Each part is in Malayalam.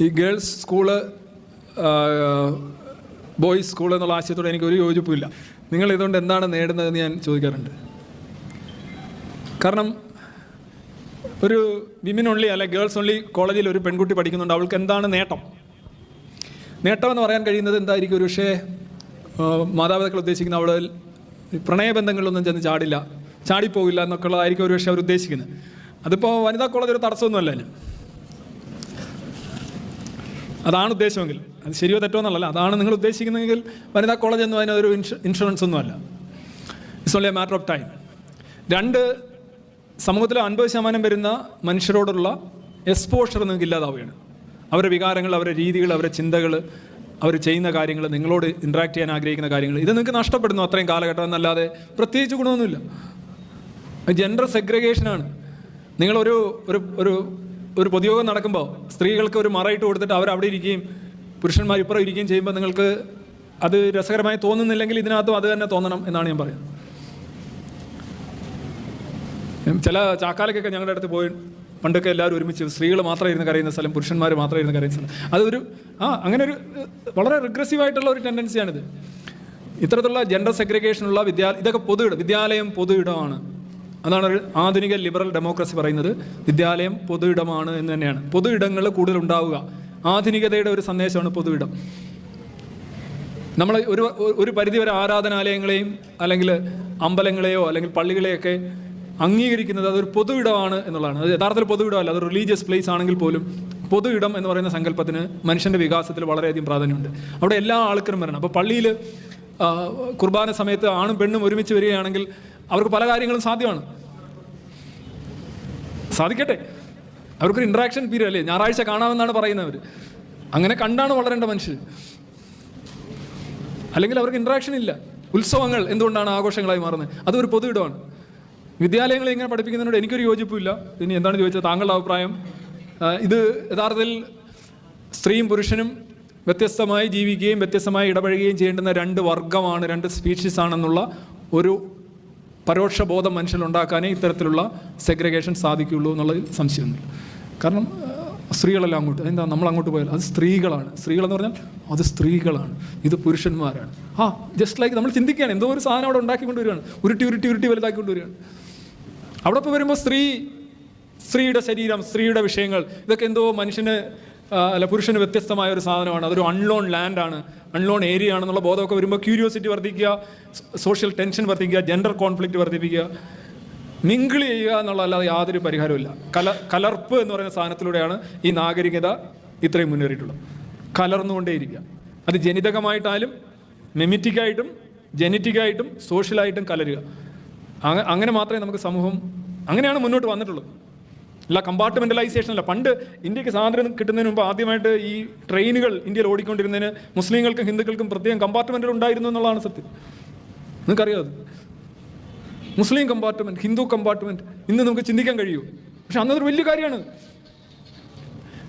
ഈ ഗേൾസ് സ്കൂള് ബോയ്സ് സ്കൂൾ എന്നുള്ള ആശയത്തോടെ എനിക്ക് ഒരു യോജിപ്പില്ല. നിങ്ങൾ ഇതുകൊണ്ട് എന്താണ് നേടുന്നതെന്ന് ഞാൻ ചോദിക്കാറുണ്ട്. കാരണം ഒരു വിമൻ ഓൺലി അല്ലെ ഗേൾസ് ഓൺലി കോളേജിൽ ഒരു പെൺകുട്ടി പഠിക്കുന്നുണ്ട്, അവൾക്ക് എന്താണ് നേട്ടം? നേട്ടമെന്ന് പറയാൻ കഴിയുന്നത് എന്തായിരിക്കും? ഒരു പക്ഷേ മാതാപിതാക്കൾ ഉദ്ദേശിക്കുന്ന അവൾ പ്രണയബന്ധങ്ങളിലൊന്നും ചെന്ന് ചാടിപ്പോകില്ല എന്നൊക്കെ ഉള്ളതായിരിക്കും ഒരു പക്ഷേ അവർ ഉദ്ദേശിക്കുന്നത്. അതിപ്പോൾ വനിതാ കോളേജ് ഒരു തടസ്സമൊന്നുമല്ല. അതാണ് ഉദ്ദേശമെങ്കിൽ, അത് ശരിയോ തെറ്റോ എന്നുള്ളല്ല, അതാണ് നിങ്ങൾ ഉദ്ദേശിക്കുന്നതെങ്കിൽ വനിതാ കോളേജ് എന്ന് പറയുന്നത് ഒരു ഇൻഷുറൻസ് ഒന്നുമല്ല. It's only A matter of time. 2, സമൂഹത്തിൽ 50% വരുന്ന മനുഷ്യരോടുള്ള എക്സ്പോഷർ നിങ്ങൾക്ക് ഇല്ലാതാവുകയാണ്. അവരുടെ വികാരങ്ങൾ, അവരുടെ രീതികൾ, അവരുടെ ചിന്തകൾ, അവർ ചെയ്യുന്ന കാര്യങ്ങൾ, നിങ്ങളോട് ഇൻട്രാക്ട് ചെയ്യാൻ ആഗ്രഹിക്കുന്ന കാര്യങ്ങൾ, ഇത് നിങ്ങൾക്ക് നഷ്ടപ്പെടുന്നു അത്രയും കാലഘട്ടം എന്നല്ലാതെ പ്രത്യേകിച്ച് ഗുണമൊന്നുമില്ല. ജെൻഡർ സെഗ്രിഗേഷനാണ്. നിങ്ങളൊരു ഒരു ഒരു പൊതുയോഗം നടക്കുമ്പോൾ സ്ത്രീകൾക്ക് ഒരു മറയിട്ട് കൊടുത്തിട്ട് അവരവിടെ ഇരിക്കുകയും പുരുഷന്മാർ ഇപ്പുറം ഇരിക്കുകയും ചെയ്യുമ്പോൾ നിങ്ങൾക്ക് അത് രസകരമായി തോന്നുന്നില്ലെങ്കിൽ ഇതിനകത്തും അത് തന്നെ തോന്നണം എന്നാണ് ഞാൻ പറയുന്നത്. ചില ചാക്കാലക്കൊക്കെ ഞങ്ങളുടെ അടുത്ത് പോയി പണ്ടൊക്കെ എല്ലാവരും ഒരുമിച്ച് സ്ത്രീകൾ മാത്രം ഇരുന്ന് കരയുന്ന സ്ഥലം, പുരുഷന്മാർ മാത്രം ഇരുന്ന് കരയുന്ന സ്ഥലം, അതൊരു അങ്ങനെ ഒരു വളരെ റിഗ്രസീവായിട്ടുള്ള ഒരു ടെൻഡൻസിയാണിത്. ഇത്തരത്തിലുള്ള ജെൻഡർ സെഗ്രിഗേഷനുള്ള ഇതൊക്കെ വിദ്യാലയം പൊതു ഇടമാണ്. അതാണ് ഒരു ആധുനിക ലിബറൽ ഡെമോക്രസി പറയുന്നത്. വിദ്യാലയം പൊതു ഇടമാണ് എന്ന് തന്നെയാണ്. പൊതു ഇടങ്ങൾ കൂടുതൽ ഉണ്ടാവുക, ആധുനികതയുടെ ഒരു സന്ദേശമാണ് പൊതു ഇടം. നമ്മൾ ഒരു പരിധിവരെ ആരാധനാലയങ്ങളെയും അല്ലെങ്കിൽ അമ്പലങ്ങളെയോ അല്ലെങ്കിൽ പള്ളികളെയൊക്കെ അംഗീകരിക്കുന്നത് അതൊരു പൊതു ഇടമാണ് എന്നുള്ളതാണ്. അത് യഥാർത്ഥത്തിൽ പൊതു ഇടമല്ല, അത് റിലീജിയസ് പ്ലേസ് ആണെങ്കിൽ പോലും പൊതു ഇടം എന്ന് പറയുന്ന സങ്കല്പത്തിന് മനുഷ്യൻ്റെ വികാസത്തിൽ വളരെയധികം പ്രാധാന്യമുണ്ട്. അവിടെ എല്ലാ ആൾക്കാരും വരണം. അപ്പോൾ പള്ളിയിൽ കുർബാന സമയത്ത് ആണും പെണ്ണും ഒരുമിച്ച് വരികയാണെങ്കിൽ അവർക്ക് പല കാര്യങ്ങളും സാധിക്കട്ടെ. അവർക്കൊരു ഇൻട്രാക്ഷൻ പീരിയഡ് അല്ലേ, ഞായറാഴ്ച കാണാമെന്നാണ് പറയുന്നവർ. അങ്ങനെ കണ്ടാണ് വളരേണ്ട മനുഷ്യർ. അല്ലെങ്കിൽ അവർക്ക് ഇൻട്രാക്ഷൻ ഇല്ല. ഉത്സവങ്ങൾ എന്തുകൊണ്ടാണ് ആഘോഷങ്ങളായി മാറുന്നത്? അതൊരു പൊതു ഇടമാണ്. വിദ്യാലയങ്ങളെ ഇങ്ങനെ പഠിപ്പിക്കുന്നതിനോട് എനിക്കൊരു യോജിപ്പില്ല. ഇനി എന്താണ് ചോദിച്ചത് താങ്കളുടെ അഭിപ്രായം? ഇത് യഥാർത്ഥത്തിൽ സ്ത്രീയും പുരുഷനും വ്യത്യസ്തമായി ജീവിക്കുകയും വ്യത്യസ്തമായി ഇടപഴകുകയും ചെയ്യേണ്ടുന്ന 2 വർഗമാണ്, 2 സ്പീഷീസ് ആണെന്നുള്ള ഒരു പരോക്ഷ ബോധം മനുഷ്യനുണ്ടാക്കാനേ ഇത്തരത്തിലുള്ള സെഗ്രിഗേഷൻ സാധിക്കുകയുള്ളൂ എന്നുള്ളതിൽ സംശയമൊന്നുമില്ല. കാരണം സ്ത്രീകളെല്ലാം അങ്ങോട്ട്, എന്താ നമ്മൾ അങ്ങോട്ട് പോയാൽ അത് സ്ത്രീകളാണ്, സ്ത്രീകളെന്ന് പറഞ്ഞാൽ അത് സ്ത്രീകളാണ്, ഇത് പുരുഷന്മാരാണ്. ജസ്റ്റ് ലൈക്ക് നമ്മൾ ചിന്തിക്കുകയാണ്, എന്തോ ഒരു സാധനം അവിടെ ഉണ്ടാക്കിക്കൊണ്ട് വരികയാണ്, ഉരുട്ടി വലുതാക്കിക്കൊണ്ട് വരികയാണ്. അവിടെ ഇപ്പോൾ വരുമ്പോൾ സ്ത്രീയുടെ ശരീരം, സ്ത്രീയുടെ വിഷയങ്ങൾ, ഇതൊക്കെ എന്തോ മനുഷ്യന് പുരുഷന് വ്യത്യസ്തമായ ഒരു സാധനമാണ്, അതൊരു അൺലോൺ ലാൻഡാണ്, അൺലോൺ ഏരിയ ആണെന്നുള്ള ബോധമൊക്കെ വരുമ്പോൾ ക്യൂരിയോസിറ്റി വർദ്ധിക്കുക, സോഷ്യൽ ടെൻഷൻ വർദ്ധിക്കുക, ജെൻഡർ കോൺഫ്ലിക്റ്റ് വർദ്ധിപ്പിക്കുക, മിങ്കിൾ ചെയ്യുക എന്നുള്ളതല്ലാതെ യാതൊരു പരിഹാരമില്ല. കലർപ്പ് എന്ന് പറയുന്ന സാധനത്തിലൂടെയാണ് ഈ നാഗരികത ഇത്രയും മുന്നേറിയിട്ടുള്ളത്. കലർന്നുകൊണ്ടേയിരിക്കുക. അത് ജനിതകമായിട്ടായാലും മെമിറ്റിക്കായിട്ടും ജെനറ്റിക്കായിട്ടും സോഷ്യലായിട്ടും കലരുക. അങ്ങനെ മാത്രമേ നമുക്ക് സമൂഹം, അങ്ങനെയാണ് മുന്നോട്ട് വന്നിട്ടുള്ളത്. അല്ല കമ്പാർട്ട്മെൻ്റലൈസേഷൻ അല്ല. പണ്ട് ഇന്ത്യക്ക് സ്വാതന്ത്ര്യം കിട്ടുന്നതിന് മുമ്പ് ആദ്യമായിട്ട് ഈ ട്രെയിനുകൾ ഇന്ത്യയിൽ ഓടിക്കൊണ്ടിരുന്നതിന് മുസ്ലിങ്ങൾക്കും ഹിന്ദുക്കൾക്കും പ്രത്യേകം കമ്പാർട്ട്മെൻറ്റുകൾ ഉണ്ടായിരുന്നു എന്നുള്ളതാണ് സത്യം. നിങ്ങൾക്കറിയാം അത്. മുസ്ലിം കമ്പാർട്ട്മെൻറ്റ്, ഹിന്ദു കമ്പാർട്ട്മെൻറ്റ് ഇന്ന് നമുക്ക് ചിന്തിക്കാൻ കഴിയൂ. പക്ഷെ അന്നതൊരു വലിയ കാര്യമാണ്.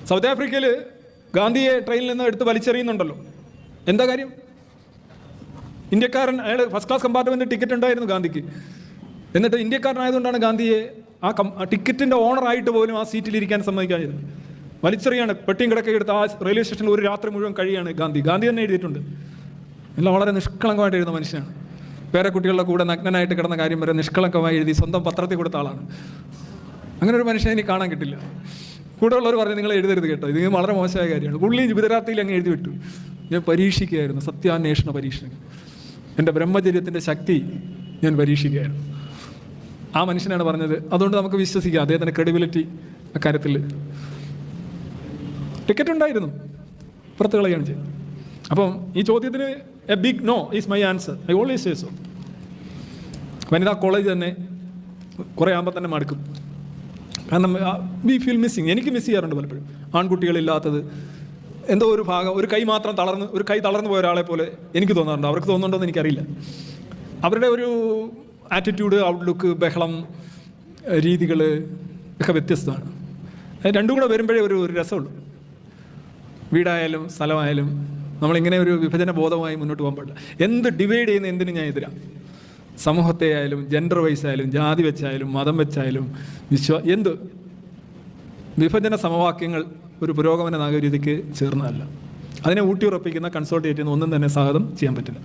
സൗത്ത് ആഫ്രിക്കയിൽ ഗാന്ധിയെ ട്രെയിനിൽ നിന്ന് എടുത്ത് വലിച്ചെറിയുന്നുണ്ടല്ലോ. എന്താ കാര്യം? ഇന്ത്യക്കാരൻ, അയാൾ ഫസ്റ്റ് ക്ലാസ് കമ്പാർട്ട്മെൻറ്റ് ടിക്കറ്റ് ഉണ്ടായിരുന്നു ഗാന്ധിക്ക്. എന്നിട്ട് ഇന്ത്യക്കാരനായതുകൊണ്ടാണ് ഗാന്ധിയെ ആ ടിക്കറ്റിൻ്റെ ഓണറായിട്ട് പോലും ആ സീറ്റിലിരിക്കാൻ സമ്മതിക്കാതിരുന്നത്. വലിച്ചെറിയാണ്, പെട്ടിയും കിടക്കയും എടുത്ത് ആ റെയിൽവേ സ്റ്റേഷനിൽ ഒരു രാത്രി മുഴുവൻ കഴിയാണ് ഗാന്ധി തന്നെ എഴുതിയിട്ടുണ്ട്. എല്ലാം വളരെ നിഷ്കളങ്കമായിട്ട് എഴുതുന്ന മനുഷ്യനാണ്. പേരക്കുട്ടികളുടെ കൂടെ നഗ്നനായിട്ട് കിടന്ന കാര്യം വരെ നിഷ്കളങ്കമായി എഴുതി സ്വന്തം പത്രത്തിൽ കൊടുത്ത ആളാണ്. അങ്ങനെ ഒരു മനുഷ്യനെ എനിക്ക് കാണാൻ കിട്ടില്ല. കൂടെ ഉള്ളവർ പറഞ്ഞു നിങ്ങൾ എഴുതരുത് കേട്ടോ, ഇത് വളരെ മോശമായ കാര്യമാണ്. പുള്ളി ഗുജറാത്തിയിൽ അങ്ങ് എഴുതി വിട്ടു. ഞാൻ പരീക്ഷിക്കുകയായിരുന്നു, സത്യാന്വേഷണ പരീക്ഷ, എൻ്റെ ബ്രഹ്മചര്യത്തിൻ്റെ ശക്തി ഞാൻ പരീക്ഷിക്കുകയായിരുന്നു. ആ മനുഷ്യനാണ് പറഞ്ഞത്. അതുകൊണ്ട് നമുക്ക് വിശ്വസിക്കാം അദ്ദേഹത്തിൻ്റെ ക്രെഡിബിലിറ്റി അക്കാര്യത്തിൽ. ടിക്കറ്റ് ഉണ്ടായിരുന്നു, പുറത്ത് കളയാണ് ചെയ്തത്. അപ്പം ഈ ചോദ്യത്തിന് a big no is my answer. I always say so. വനിതാ കോളേജ് തന്നെ കുറേ ആകുമ്പോൾ തന്നെ മടുക്കും. കാരണം വി ഫീൽ മിസ്സിങ്. എനിക്ക് മിസ് ചെയ്യാറുണ്ട് പലപ്പോഴും. ആൺകുട്ടികളില്ലാത്തത് എന്തോ ഒരു ഭാഗം, ഒരു കൈ തളർന്നു പോയ ഒരാളെ പോലെ എനിക്ക് തോന്നാറുണ്ട്. അവർക്ക് തോന്നുന്നുണ്ടോ എന്ന് എനിക്കറിയില്ല. അവരുടെ ഒരു ആറ്റിറ്റ്യൂഡ്, ഔട്ട്ലുക്ക്, ബഹളം, രീതികൾ ഒക്കെ വ്യത്യസ്തമാണ്. രണ്ടും കൂടെ വരുമ്പോഴേ ഒരു രസമുള്ളൂ. വീടായാലും സ്ഥലമായാലും നമ്മളിങ്ങനെ ഒരു വിഭജന ബോധമായി മുന്നോട്ട് പോകാൻ പാടില്ല. എന്ത് ഡിവൈഡ് ചെയ്യുന്ന എന്തിനും ഞാൻ എതിരാണ്. സമൂഹത്തെ ആയാലും ജെൻഡർ വൈസ് ആയാലും ജാതി വെച്ചായാലും മതം വെച്ചായാലും എന്ത് വിഭജന സമവാക്യങ്ങൾ ഒരു പുരോഗമന നാഗരികതയ്ക്ക് ചേർന്നതല്ല. അതിനെ ഊട്ടിയുറപ്പിക്കുന്ന കൺസോൾട്ടേറ്റ് ചെയ്യുന്ന ഒന്നും തന്നെ സ്വാഗതം ചെയ്യാൻ പറ്റില്ല.